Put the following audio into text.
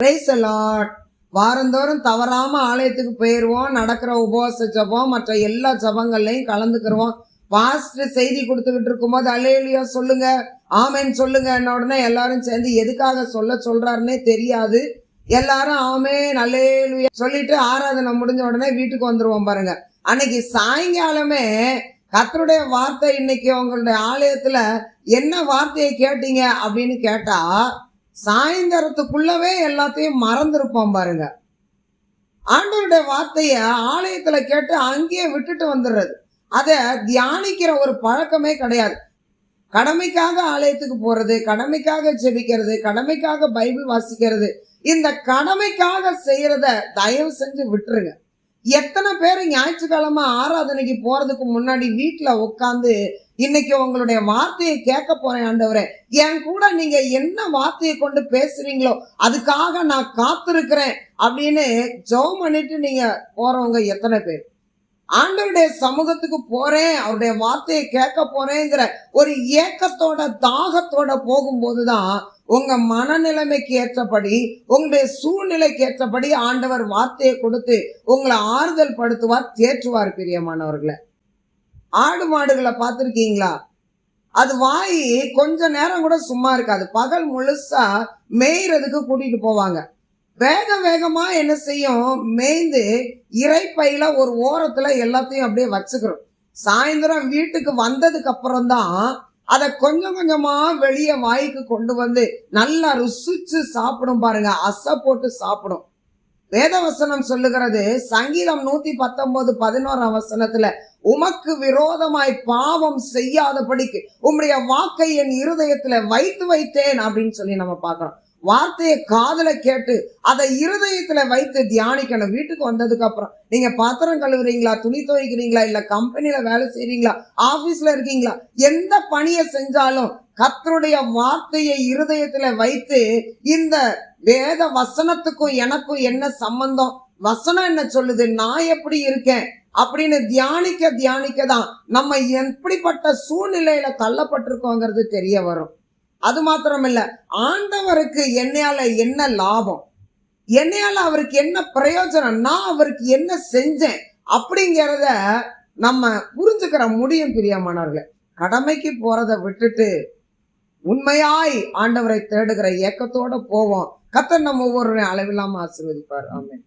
Praise the Lord. வாரந்தோறும் தவறாம ஆலயத்துக்கு போயிடுவோம். நடக்கிற உபவாச ஜபம் மற்ற எல்லா ஜபங்கள்லையும் கலந்துக்கிறோம். பாஸ்டர் செய்தி கொடுத்துக்கிட்டு இருக்கும்போது அல்லேலூயா சொல்லுங்க, ஆமேன் சொல்லுங்க உடனே எல்லாரும் சேர்ந்து எதுக்காக சொல்றாருன்னே தெரியாது. எல்லாரும் ஆமேன் அல்லேலூயா சொல்லிட்டு ஆராதனை முடிஞ்ச உடனே வீட்டுக்கு வந்துருவோம் பாருங்க. அன்னைக்கு சாயங்காலமே கர்த்தருடைய வார்த்தை, இன்னைக்கு உங்களுடைய ஆலயத்துல என்ன வார்த்தையை கேட்டீங்க அப்படின்னு கேட்டா சாயந்தரத்துக்குள்ளவே எல்லாத்தையும் மறந்துருப்போம் பாருங்க. ஆண்டவருடைய வார்த்தைய ஆலயத்துல கேட்டு அங்கேயே விட்டுட்டு வந்துடுறது. அதை தியானிக்கிற ஒரு பழக்கமே கிடையாது. கடமைக்காக ஆலயத்துக்கு போறது, கடமைக்காக ஜெபிக்கிறது, கடமைக்காக பைபிள் வாசிக்கிறது, இந்த கடமைக்காக செய்யறத தயவு செஞ்சு விட்டுருங்க. எத்தனை பேர் ஞாயிற்றுக்கிழமை ஆராதனைக்கு போறதுக்கு முன்னாடி வீட்டுல உட்காந்து இன்னைக்கு உங்களுடைய வார்த்தையை கேட்க போறேன் ஆண்டவரே, என் கூட நீங்க என்ன வார்த்தையை கொண்டு பேசுறீங்களோ அதுக்காக நான் காத்திருக்கிறேன் அப்படின்னு ஜெபம் பண்ணிட்டு நீங்க போறவங்க எத்தனை பேர்? ஆண்டவருடைய சமூகத்துக்கு போறேன், அவருடைய வார்த்தையை கேட்க போறேங்கிற ஒரு ஏக்கத்தோட தாகத்தோட போகும்போதுதான் உங்க மனநிலைமைக்கு ஏற்றபடி, உங்களுடைய சூழ்நிலைக்கு ஏற்றபடி ஆண்டவர் வார்த்தையை கொடுத்து உங்களை ஆறுதல் படுத்துவார், தேற்றுவார். பிரியமானவர்களை, ஆடு மாடுகளை பார்த்திருக்கீங்களா? அது வாய் கொஞ்ச நேரம் கூட சும்மா இருக்காது. பகல் முழுசா மேய்றதுக்கு கூட்டிட்டு போவாங்க. வேகமா என்ன செய்யும், மேய்ந்து இறைப்பையில ஒரு ஓரத்துல எல்லாத்தையும் அப்படியே வச்சுக்கிறோம். சாயந்தரம் வீட்டுக்கு வந்ததுக்கு அப்புறம் தான் அதை கொஞ்சம் கொஞ்சமா வெளியே வாய்க்கு கொண்டு வந்து நல்லா ருசிச்சு சாப்பிடும் பாருங்க. அசை போட்டு சாப்பிடும். வேதவசனம் சொல்லுகிறது, சங்கீதம் 119:11 வசனத்துல, உமக்கு விரோதமாய் பாவம் செய்யாதபடிக்கு உம்முடைய வாக்கை என் இருதயத்துல வைத்தேன் அப்படின்னு சொல்லி நம்ம பார்க்கிறோம். வார்த்தையை காதுல கேட்டு அதை இருதயத்துல வைத்து தியானிக்கணும். வீட்டுக்கு வந்ததுக்கு அப்புறம் நீங்க பாத்திரம் கழுவுறீங்களா, துணி துவைக்கிறீங்களா, இல்ல கம்பெனில வேலை செய்றீங்களா, ஆபீஸ்ல இருக்கீங்களா, எந்த பணியை செஞ்சாலும் கர்த்தருடைய வார்த்தையை இருதயத்துல வைத்து, இந்த வேத வசனத்துக்கும் எனக்கும் என்ன சம்பந்தம், வசனம் என்ன சொல்லுது, நான் எப்படி இருக்கேன் அப்படின்னு தியானிக்க தான் நம்ம எப்படிப்பட்ட சூழ்நிலையில தள்ளப்பட்டிருக்கோங்கிறது தெரிய வரும். அது மாத்திரம் இல்ல, ஆண்டவருக்கு என்னையால என்ன லாபம், என்னையால அவருக்கு என்ன பிரயோஜனம், நான் அவருக்கு என்ன செஞ்சேன் அப்படிங்கிறத நம்ம புரிஞ்சுக்கிற முடியும். பிரியமானவர்களே, கடமைக்கு போறதை விட்டுட்டு உண்மையாய் ஆண்டவரை தேடுகிற ஏக்கத்தோட போவோம். கர்த்தர் நம்ம ஒவ்வொருவரையும் அளவில்லாம ஆசீர்வதிப்பார். ஆமென்.